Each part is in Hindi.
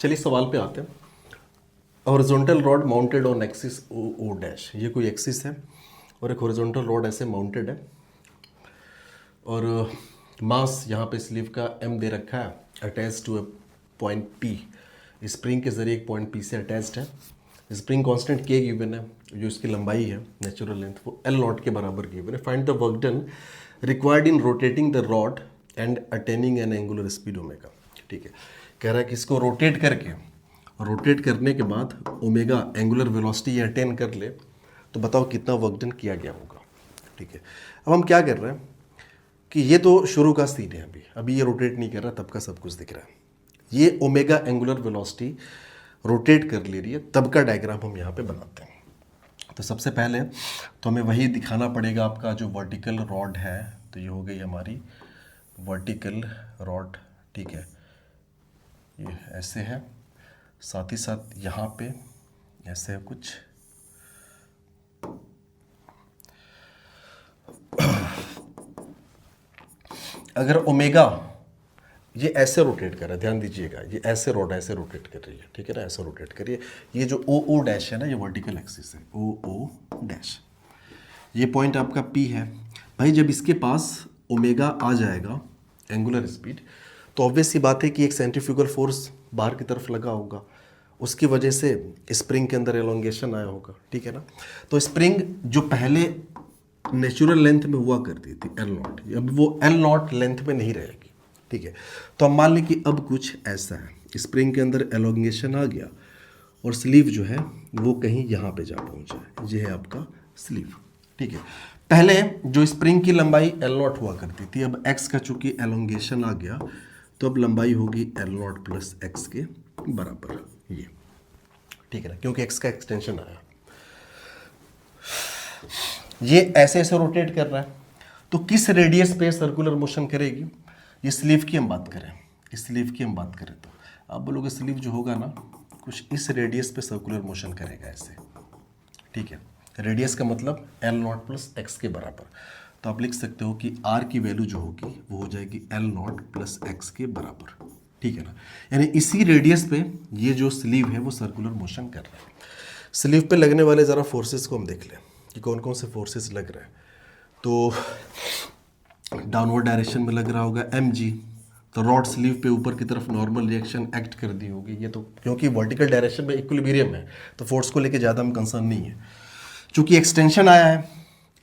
चलिए सवाल पे आते हैं। Horizontal rod mounted on axis O dash, ये कोई एक्सिस है और एक हॉरिजॉन्टल रॉड ऐसे माउंटेड है और मास यहाँ पे स्लीव का m दे रखा है, attach to a point P। Spring के जरिए एक पॉइंट P से अटैच्ड है। स्प्रिंग कांस्टेंट K गिवन है, जो इसकी लंबाई है नेचुरल लेंथ वो L नॉट के बराबर गिवन है। Find the work done required in rotating the rod and attaining an angular speed omega. ठीक है, कह रहा है कि इसको रोटेट करके, रोटेट करने के बाद ओमेगा एंगुलर वेलोसिटी अटेन कर ले तो बताओ कितना वर्क डन किया गया होगा। ठीक है, अब हम क्या कर रहे हैं कि ये तो शुरू का सीन है, अभी ये रोटेट नहीं कर रहा, तब का सब कुछ दिख रहा है। ये ओमेगा एंगुलर वेलोसिटी रोटेट कर ले रही है, तब का डायग्राम हम यहाँ पे बनाते हैं। तो सबसे पहले तो हमें वही दिखाना पड़ेगा, आपका जो वर्टिकल रॉड है, तो ये हो गई हमारी वर्टिकल रॉड। ठीक है, ये ऐसे है, साथ ही साथ यहाँ पे ऐसे है कुछ। अगर ओमेगा ये ऐसे रोटेट कर रहा है, ध्यान दीजिएगा, ये ऐसे रॉड ऐसे रोटेट कर रही है, ठीक है ना, ऐसे रोटेट करिए। ये जो ओ डैश है ना, ये वर्टिकल एक्सिस है, ओ डैश। ये पॉइंट आपका P है। भाई जब इसके पास ओमेगा आ जाएगा एंगुलर स्पीड, तो ऑब्वियस सी बात है कि एक सेंट्रीफ्यूगल फोर्स बाहर की तरफ लगा होगा, उसकी वजह से स्प्रिंग के अंदर एलोंगेशन आया होगा। ठीक है ना, तो स्प्रिंग जो पहले नेचुरल लेंथ में हुआ करती थी L नॉट, अब वो L नॉट लेंथ में नहीं रहेगी। ठीक है, तो हम मान लें कि अब कुछ ऐसा है, स्प्रिंग के अंदर एलोंगेशन आ गया और स्लीव जो है वो कहीं यहाँ पे जा पहुँचा है, ये है आपका स्लीव। ठीक है, पहले जो स्प्रिंग की लंबाई L नॉट हुआ करती थी, अब x का चूंकि एलोंगेशन आ गया तो अब लंबाई होगी L नॉट प्लस एक्स के बराबर ये। ठीक है ना, क्योंकि x का एक्सटेंशन आया। ये ऐसे ऐसे रोटेट कर रहा है, तो किस रेडियस पे सर्कुलर मोशन करेगी? ये स्लीव की हम बात करें, इस स्लीव की हम बात करें तो आप बोलोगे स्लीव जो होगा ना कुछ इस रेडियस पे सर्कुलर मोशन करेगा ऐसे। ठीक है, रेडियस का मतलब L नॉट प्लस एक्स के बराबर, तो आप लिख सकते हो कि R की वैल्यू जो होगी वो हो जाएगी L नॉट प्लस एक्स के बराबर। ठीक है ना, यानी इसी रेडियस पे ये जो स्लीव है वो सर्कुलर मोशन कर रहा है। स्लीव पे लगने वाले ज़रा फोर्सेस को हम देख लें कि कौन कौन से फोर्सेस लग रहे हैं। तो डाउनवर्ड डायरेक्शन में लग रहा होगा mg, तो रॉड स्लीव पे ऊपर की तरफ नॉर्मल रिएक्शन एक्ट कर दी होगी। ये तो क्योंकि वर्टिकल डायरेक्शन में इक्विलिब्रियम है तो फोर्स को लेके ज़्यादा हम कंसर्न नहीं है। चूंकि एक्सटेंशन आया है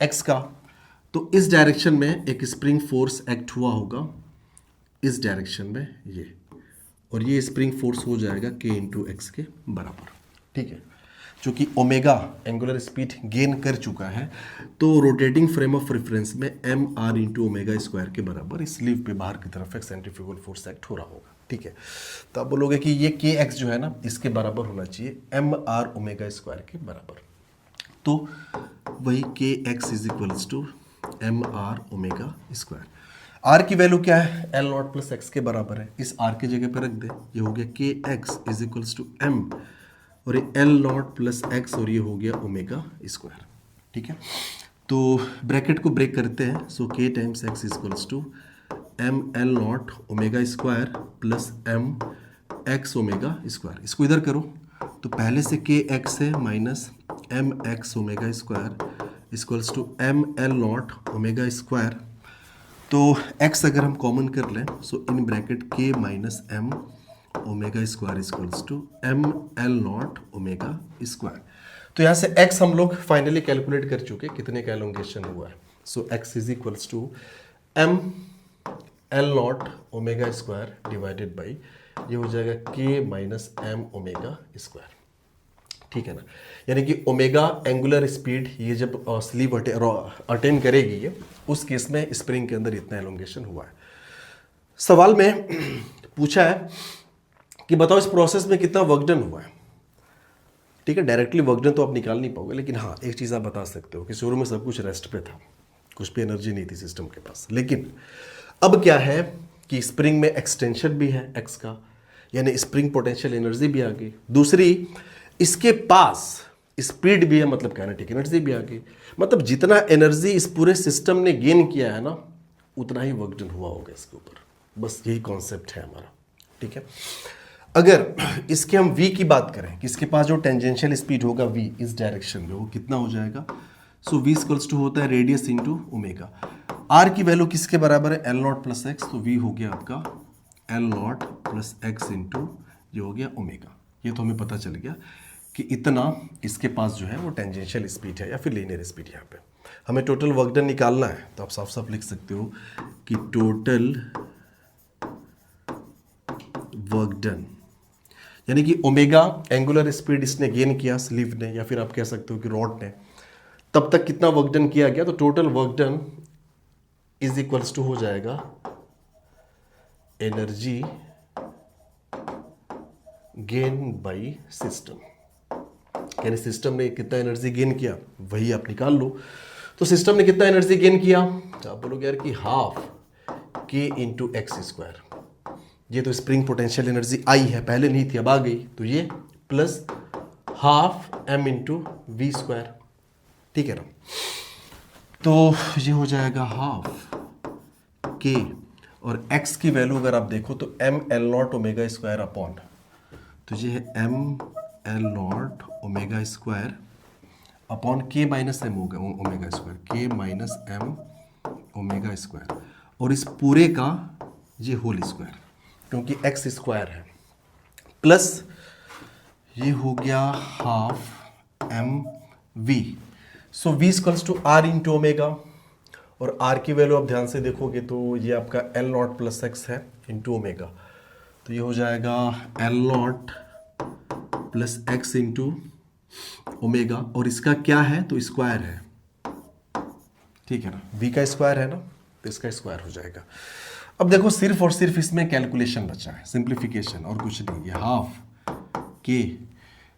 x का, तो इस डायरेक्शन में एक स्प्रिंग फोर्स एक्ट हुआ होगा इस डायरेक्शन में ये, और ये स्प्रिंग फोर्स हो जाएगा k इंटू एक्स के बराबर। ठीक है, चूँकि ओमेगा एंगुलर स्पीड गेन कर चुका है तो रोटेटिंग फ्रेम ऑफ रेफरेंस में M R into omega square के बराबर इस स्लीव पे बाहर की तरफ एक सेंट्रीफ्यूगल फोर्स एक्ट हो रहा होगा। ठीक है, तो आप बोलोगे कि ये के एक्स जो है ना इसके बराबर होना चाहिए एम आर ओमेगा स्क्वायर के बराबर, तो वही K X is equals to M R omega square. R की वैल्यू क्या है? एल नॉट प्लस एक्स के बराबर है, इस आर की जगह पर रख दे, ये हो गया K X is equals to M और ये एल नॉट प्लस एक्स और ये हो गया ओमेगा स्क्वायर। ठीक है, तो ब्रैकेट को ब्रेक करते हैं, so K times X equals to M L not omega square plus M X omega square. इसको इधर करो तो पहले से के एक्स है minus M X omega square equals to M L not omega square. तो x अगर हम कॉमन कर लें so in bracket k minus M omega square equals to M L not omega square. तो यहाँ से x हम लोग फाइनली कैलकुलेट कर चुके कितने का एलोंगेशन हुआ है। So x is equals to M L not omega square divided by ये हो जाएगा k minus M omega square. ठीक है ना, यानी कि ओमेगा एंगुलर स्पीड ये जब स्लीव अटेन करेगी ये, उस केस में स्प्रिंग के अंदर इतना एलोंगेशन हुआ है। सवाल में पूछा है कि बताओ इस प्रोसेस में कितना वर्क डन हुआ है। ठीक है, डायरेक्टली वर्क डन तो आप निकाल नहीं पाओगे, लेकिन हाँ एक चीज़ आप बता सकते हो कि शुरू में सब कुछ रेस्ट पे था, कुछ भी एनर्जी नहीं थी सिस्टम के पास, लेकिन अब क्या है कि स्प्रिंग में एक्सटेंशन भी है एक्स का, यानी स्प्रिंग पोटेंशियल एनर्जी भी आ गई। दूसरी इसके पास स्पीड भी है, मतलब काइनेटिक एनर्जी भी आ गई। मतलब जितना एनर्जी इस पूरे सिस्टम ने गेन किया है ना उतना ही वर्क डन हुआ होगा इसके ऊपर। बस यही कॉन्सेप्ट है हमारा। ठीक है, अगर इसके हम v की बात करें कि इसके पास जो टेंजेंशियल स्पीड होगा v इस डायरेक्शन में, वो कितना हो जाएगा? सो v इक्वल्स टू होता है रेडियस इंटू ओमेगा। r की वैल्यू किसके बराबर है? एल नॉट प्लस एक्स, तो v हो गया आपका L naught plus x into ये हो गया ओमेगा। ये तो हमें पता चल गया कि इतना इसके पास जो है वो टेंजेंशियल स्पीड है या फिर लीनियर स्पीड। यहाँ पे हमें टोटल वर्क डन निकालना है, तो आप साफ साफ लिख सकते हो कि टोटल वर्क डन, यानी कि ओमेगा एंगुलर स्पीड इसने गेन किया स्लीव ने, या फिर आप कह सकते हो कि रॉड ने, तब तक कितना वर्क डन किया गया, तो total work done is equals to हो जाएगा एनर्जी गेन बाय सिस्टम। यानी सिस्टम ने कितना एनर्जी गेन किया वही आप निकाल लो। तो सिस्टम ने कितना एनर्जी गेन किया, तो आप बोलोगे यार कि हाफ के इंटू एक्स स्क्वायर। ये तो स्प्रिंग पोटेंशियल एनर्जी आई है, पहले नहीं थी अब आ गई, तो ये plus half M into V square, ठीक है ना। तो ये हो जाएगा हाफ के, और x की वैल्यू अगर आप देखो तो M L not omega square upon, तो ये है M L not omega square upon K minus M होगा omega square, K minus M omega square, और इस पूरे का ये होल स्क्वायर क्योंकि एक्स स्क्वायर है, प्लस ये हो गया half M V. So V equals to R into omega, और आर की वैल्यू आप ध्यान से देखोगे तो ये आपका एल नॉट प्लस एक्स है इंटू ओमेगा, तो ये हो जाएगा L naught plus x into omega, और इसका क्या है तो स्क्वायर है, ठीक है ना, v का स्क्वायर है ना, तो इसका स्क्वायर हो जाएगा। अब देखो सिर्फ और सिर्फ इसमें कैलकुलेशन बचा है, सिंप्लीफिकेशन और कुछ नहीं। ये हाफ के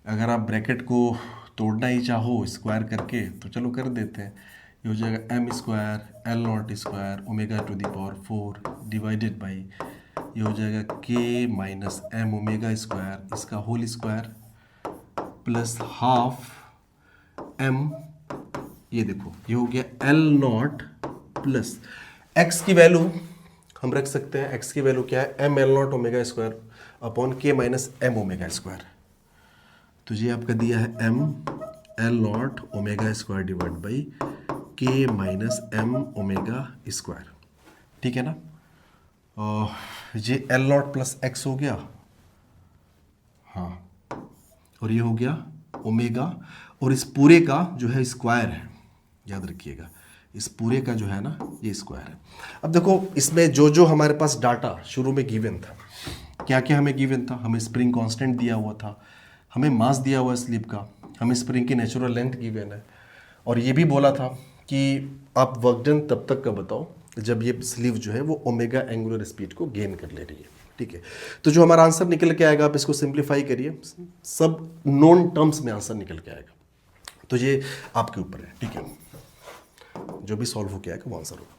अगर आप ब्रैकेट को तोड़ना ही चाहो स्क्वायर करके तो चलो कर देते हैं, ये हो जाएगा M square L naught square omega to the power 4 divided by ये हो जाएगा K minus M omega square, इसका whole square plus half M, ये देखो ये हो गया एल नॉट प्लस एक्स की वैल्यू हम रख सकते हैं, एक्स की वैल्यू क्या है M L not omega square upon K minus M omega square, तो ये आपका दिया है M L not omega square divide by के माइनस एम ओमेगा स्क्वायर, ठीक है ना। ये एल नॉट प्लस एक्स हो गया, हाँ, और ये हो गया ओमेगा, और इस पूरे का जो है स्क्वायर है, याद रखिएगा इस पूरे का जो है ना ये स्क्वायर है। अब देखो इसमें जो जो हमारे पास डाटा शुरू में गिवन था, क्या क्या हमें गिवन था, हमें स्प्रिंग कांस्टेंट दिया हुआ था, हमें मास दिया हुआ है स्लिप का, हमें स्प्रिंग की नेचुरल लेंथ गिवन है, और ये भी बोला था कि आप वर्क डन तब तक का बताओ जब ये स्लीव जो है वो ओमेगा एंगुलर स्पीड को गेन कर ले रही है, ठीक है। तो जो हमारा आंसर निकल के आएगा आप इसको सिंप्लीफाई करिए, सब नॉन टर्म्स में आंसर निकल के आएगा, तो ये आपके ऊपर है, ठीक है, जो भी सॉल्व हो के आएगा वो आंसर होगा।